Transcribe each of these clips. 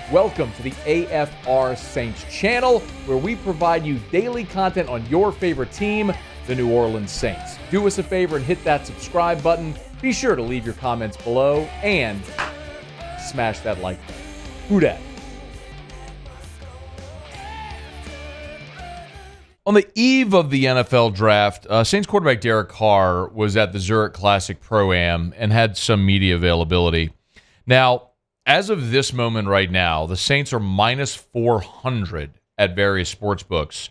Welcome to the AFR Saints channel, where we provide you daily content on your favorite team, the New Orleans Saints. Do us a favor and hit that subscribe button. Be sure to leave your comments below and smash that like button. Who dat? On the eve of the NFL draft, Saints quarterback Derek Carr was at the Zurich Classic Pro-Am and had some media availability. Now, as of this moment right now, the Saints are minus 400 at various sports books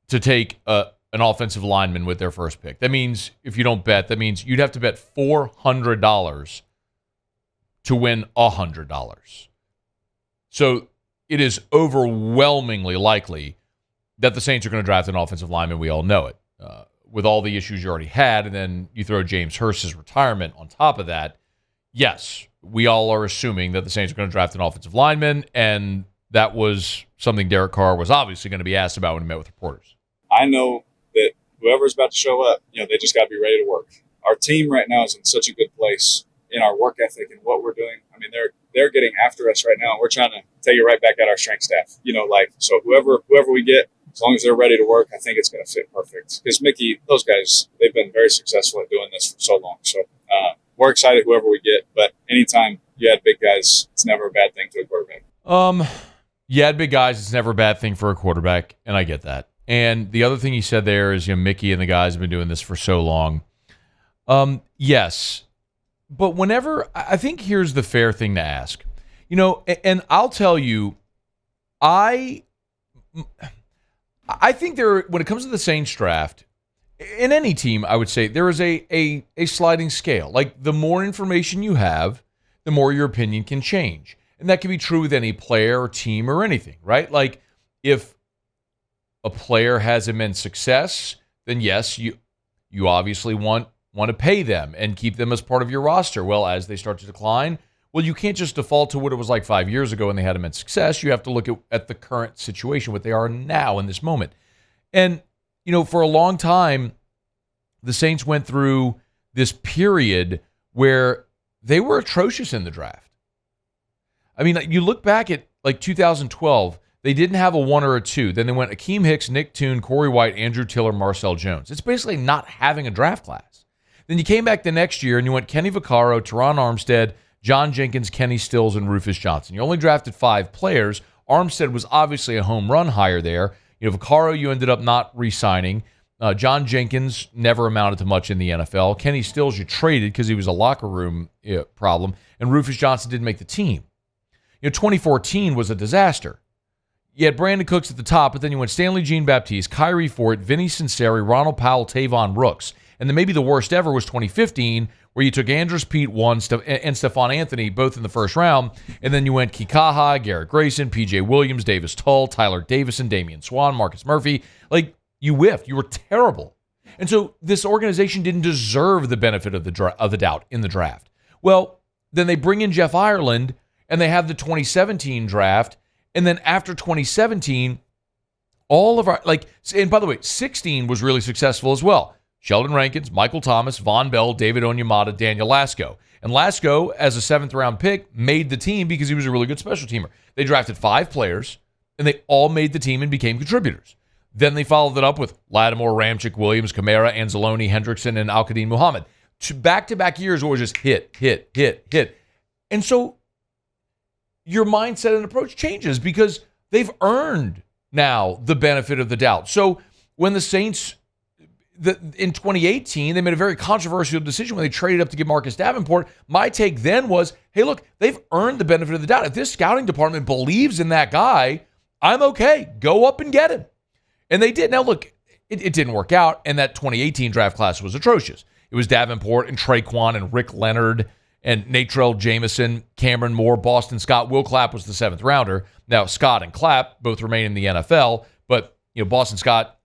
to take an offensive lineman with their first pick. That means, if you don't bet, that means you'd have to bet $400 to win $100. So it is overwhelmingly likely that the Saints are going to draft an offensive lineman. We all know it. With all the issues you already had, and then you throw James Hurst's retirement on top of that, yes, we all are assuming that the Saints are going to draft an offensive lineman, and that was something Derek Carr was obviously going to be asked about when he met with reporters. I know that whoever's about to show up, they just got to be ready to work. Our team right now is in such a good place in our work ethic and what we're doing. I mean, they're getting after us right now, and we're trying to take it right back at our strength staff. So whoever we get, as long as they're ready to work, I think it's going to fit perfect. Because Mickey, those guys, they've been very successful at doing this for so long. So we're excited whoever we get. But anytime you add big guys, it's never a bad thing to a quarterback. You add big guys, it's never a bad thing for a quarterback, and I get that. And the other thing he said there is, Mickey and the guys have been doing this for so long. Yes. But I think here's the fair thing to ask. And I'll tell you, I think when it comes to the Saints draft, in any team, I would say there is a sliding scale. Like, the more information you have, the more your opinion can change. And that can be true with any player or team or anything, right? Like, if a player has immense success, then yes, you obviously want to pay them and keep them as part of your roster. Well, as they start to decline, well, you can't just default to what it was like 5 years ago when they had immense success. You have to look at the current situation, what they are now in this moment. And, for a long time, the Saints went through this period where they were atrocious in the draft. I mean, you look back at like 2012, they didn't have a 1 or a 2. Then they went Akeem Hicks, Nick Toon, Corey White, Andrew Tiller, Marcel Jones. It's basically not having a draft class. Then you came back the next year and you went Kenny Vaccaro, Teron Armstead, John Jenkins, Kenny Stills, and Rufus Johnson. You only drafted 5 players. Armstead was obviously a home run hire there. Vaccaro, you ended up not re-signing. John Jenkins never amounted to much in the NFL. Kenny Stills, you traded because he was a locker room problem. And Rufus Johnson didn't make the team. 2014 was a disaster. You had Brandon Cooks at the top, but then you went Stanley Jean-Baptiste, Kyrie Fort, Vinny Sinceri, Ronald Powell, Tavon Brooks. And then maybe the worst ever was 2015, where you took Andrus Pete and Stephon Anthony, both in the first round. And then you went Kikaha, Garrett Grayson, P.J. Williams, Davis Tull, Tyler Davison, Damian Swan, Marcus Murphy. Like, you whiffed. You were terrible. And so this organization didn't deserve the benefit of the doubt in the draft. Well, then they bring in Jeff Ireland, and they have the 2017 draft. And then after 2017, all of our, and by the way, 16 was really successful as well. Sheldon Rankins, Michael Thomas, Von Bell, David Onyemata, Daniel Lasco. And Lasco, as a 7th-round pick, made the team because he was a really good special teamer. They drafted 5 players, and they all made the team and became contributors. Then they followed it up with Lattimore, Ramchick, Williams, Kamara, Anzalone, Hendrickson, and Al-Qadim Muhammad. Back-to-back years where it was just hit. And so your mindset and approach changes because they've earned now the benefit of the doubt. So when the Saints, in 2018, they made a very controversial decision when they traded up to get Marcus Davenport. My take then was, hey, look, they've earned the benefit of the doubt. If this scouting department believes in that guy, I'm okay. Go up and get him. And they did. Now, look, it didn't work out, and that 2018 draft class was atrocious. It was Davenport and Traquan and Rick Leonard and Natrell Jameson, Cameron Moore, Boston Scott. Will Clapp was the 7th rounder. Now, Scott and Clapp both remain in the NFL, but Boston Scott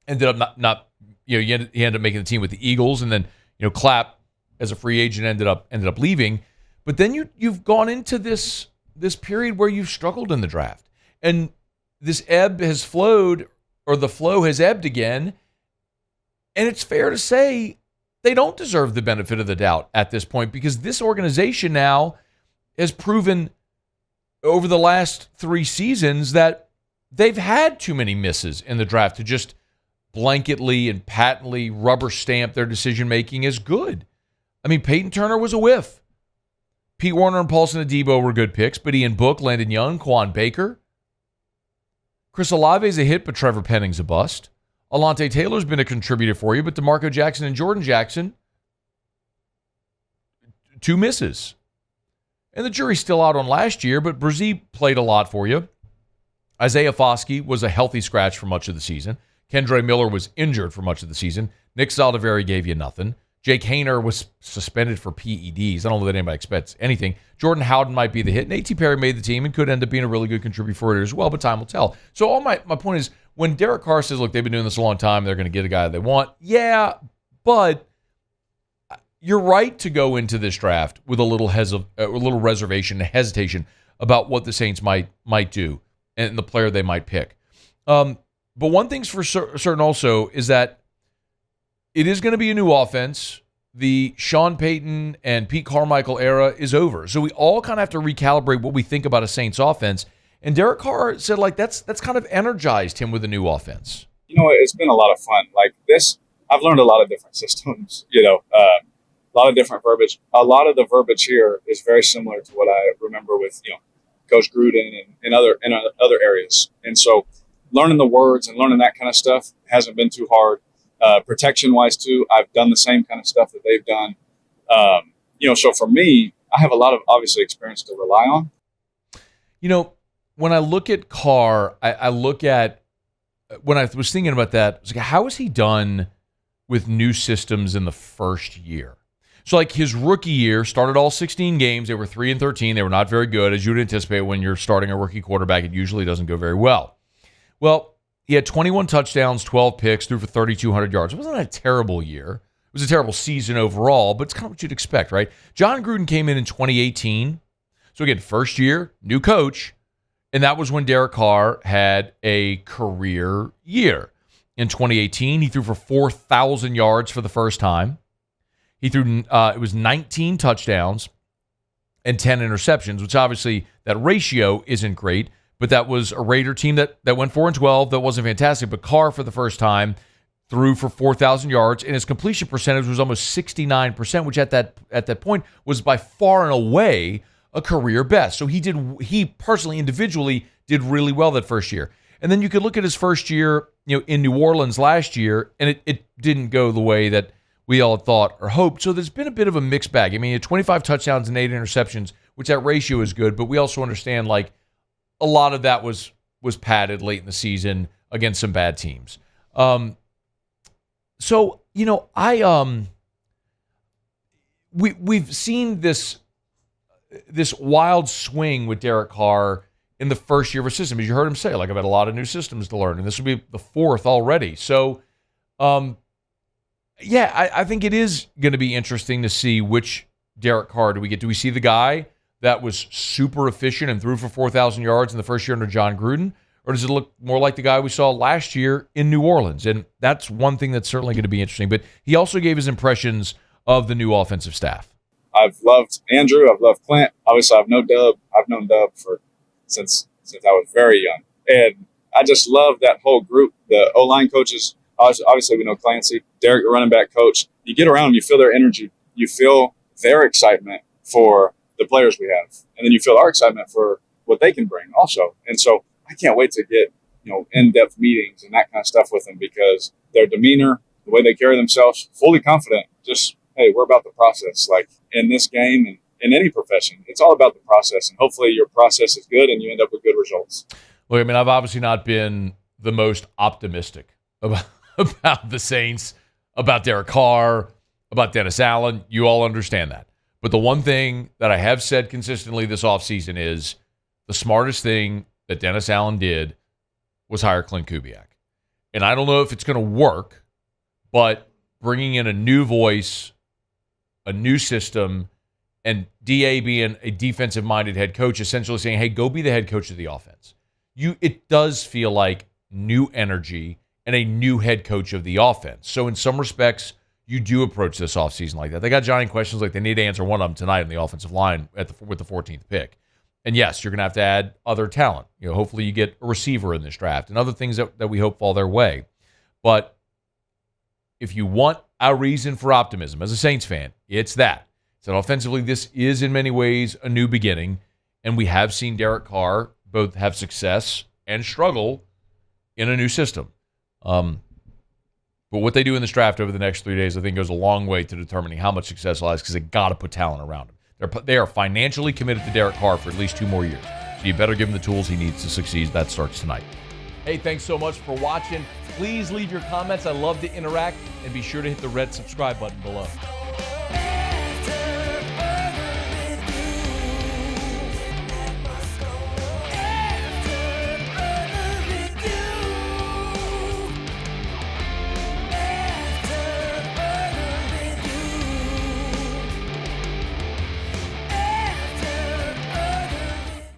ended up not he ended up making the team with the Eagles, and then Clapp as a free agent ended up leaving. But then you've gone into this period where you've struggled in the draft, and this ebb has flowed, or the flow has ebbed again, and it's fair to say they don't deserve the benefit of the doubt at this point because this organization now has proven over the last 3 seasons that they've had too many misses in the draft to just blanketly and patently rubber stamp their decision-making as good. I mean, Peyton Turner was a whiff. Pete Warner and Paulson Adebo were good picks, but Ian Book, Landon Young, Quan Baker. Chris Olave's a hit, but Trevor Penning's a bust. Alante Taylor's been a contributor for you, but DeMarco Jackson and Jordan Jackson, 2 misses. And the jury's still out on last year, but Brzee played a lot for you. Isaiah Foskey was a healthy scratch for much of the season. Kendre Miller was injured for much of the season. Nick Zaldiveri gave you nothing. Jake Hayner was suspended for PEDs. I don't know that anybody expects anything. Jordan Howden might be the hit. And A.T. Perry made the team and could end up being a really good contributor for it as well, but time will tell. So all my point is, when Derek Carr says, look, they've been doing this a long time, they're going to get a guy they want. Yeah, but you're right to go into this draft with a little reservation and hesitation about what the Saints might do and the player they might pick. But one thing's for certain also is that it is going to be a new offense. The Sean Payton and Pete Carmichael era is over. So we all kind of have to recalibrate what we think about a Saints offense. And Derek Carr said, like, that's kind of energized him with a new offense. You know, it's been a lot of fun. Like this, I've learned a lot of different systems, a lot of different verbiage. A lot of the verbiage here is very similar to what I remember with, Coach Gruden and other areas. And so learning the words and learning that kind of stuff hasn't been too hard. Protection-wise, too, I've done the same kind of stuff that they've done. So for me, I have a lot of, obviously, experience to rely on. When I look at Carr, I look at, when I was thinking about that, I was like, how has he done with new systems in the first year? So, like, his rookie year, started all 16 games. They were 3-13. They were not very good. As you would anticipate when you're starting a rookie quarterback, it usually doesn't go very well. Well, he had 21 touchdowns, 12 picks, threw for 3,200 yards. It wasn't a terrible year. It was a terrible season overall, but it's kind of what you'd expect, right? John Gruden came in 2018. So, again, first year, new coach. And that was when Derek Carr had a career year. In 2018, he threw for 4,000 yards for the first time. He threw, it was 19 touchdowns and 10 interceptions, which obviously that ratio isn't great, but that was a Raider team that went 4-12. That wasn't fantastic, but Carr for the first time threw for 4,000 yards, and his completion percentage was almost 69%, which at that point was by far and away a career best. So he personally, individually, did really well that first year. And then you could look at his first year, in New Orleans last year, and it didn't go the way that we all thought or hoped. So there's been a bit of a mixed bag. I mean, he had 25 touchdowns and 8 interceptions, which that ratio is good, but we also understand, like, a lot of that was padded late in the season against some bad teams. We've seen this wild swing with Derek Carr in the first year of a system. As you heard him say, like, I've had a lot of new systems to learn, and this will be the 4th already. So, I think it is going to be interesting to see which Derek Carr do we get. Do we see the guy that was super efficient and threw for 4,000 yards in the first year under John Gruden? Or does it look more like the guy we saw last year in New Orleans? And that's one thing that's certainly going to be interesting. But he also gave his impressions of the new offensive staff. I've loved Andrew. I've loved Klint. Obviously, I've known Dub since I was very young. And I just love that whole group, the O-line coaches. Obviously, we know Clancy, Derek, the running back coach. You get around them, you feel their energy. You feel their excitement for the players we have. And then you feel our excitement for what they can bring also. And so I can't wait to get, in-depth meetings and that kind of stuff with them, because their demeanor, the way they carry themselves, fully confident, just, hey, we're about the process. Like in this game and in any profession, it's all about the process. And hopefully your process is good and you end up with good results. Look, I mean, I've obviously not been the most optimistic about the Saints, about Derek Carr, about Dennis Allen. You all understand that. But the one thing that I have said consistently this offseason is the smartest thing that Dennis Allen did was hire Klint Kubiak. And I don't know if it's going to work, but bringing in a new voice, a new system, and DA being a defensive-minded head coach, essentially saying, hey, go be the head coach of the offense. It does feel like new energy and a new head coach of the offense. So in some respects, you do approach this offseason like that. They got giant questions, like they need to answer one of them tonight on the offensive line with the 14th pick. And yes, you're going to have to add other talent. Hopefully you get a receiver in this draft and other things that we hope fall their way. But if you want a reason for optimism as a Saints fan, it's that. So offensively, this is in many ways a new beginning, and we have seen Derek Carr both have success and struggle in a new system. But what they do in this draft over the next 3 days, I think, goes a long way to determining how much success he'll have because they got to put talent around him. They are financially committed to Derek Carr for at least 2 more years. So you better give him the tools he needs to succeed. That starts tonight. Hey, thanks so much for watching. Please leave your comments. I love to interact. And be sure to hit the red subscribe button below.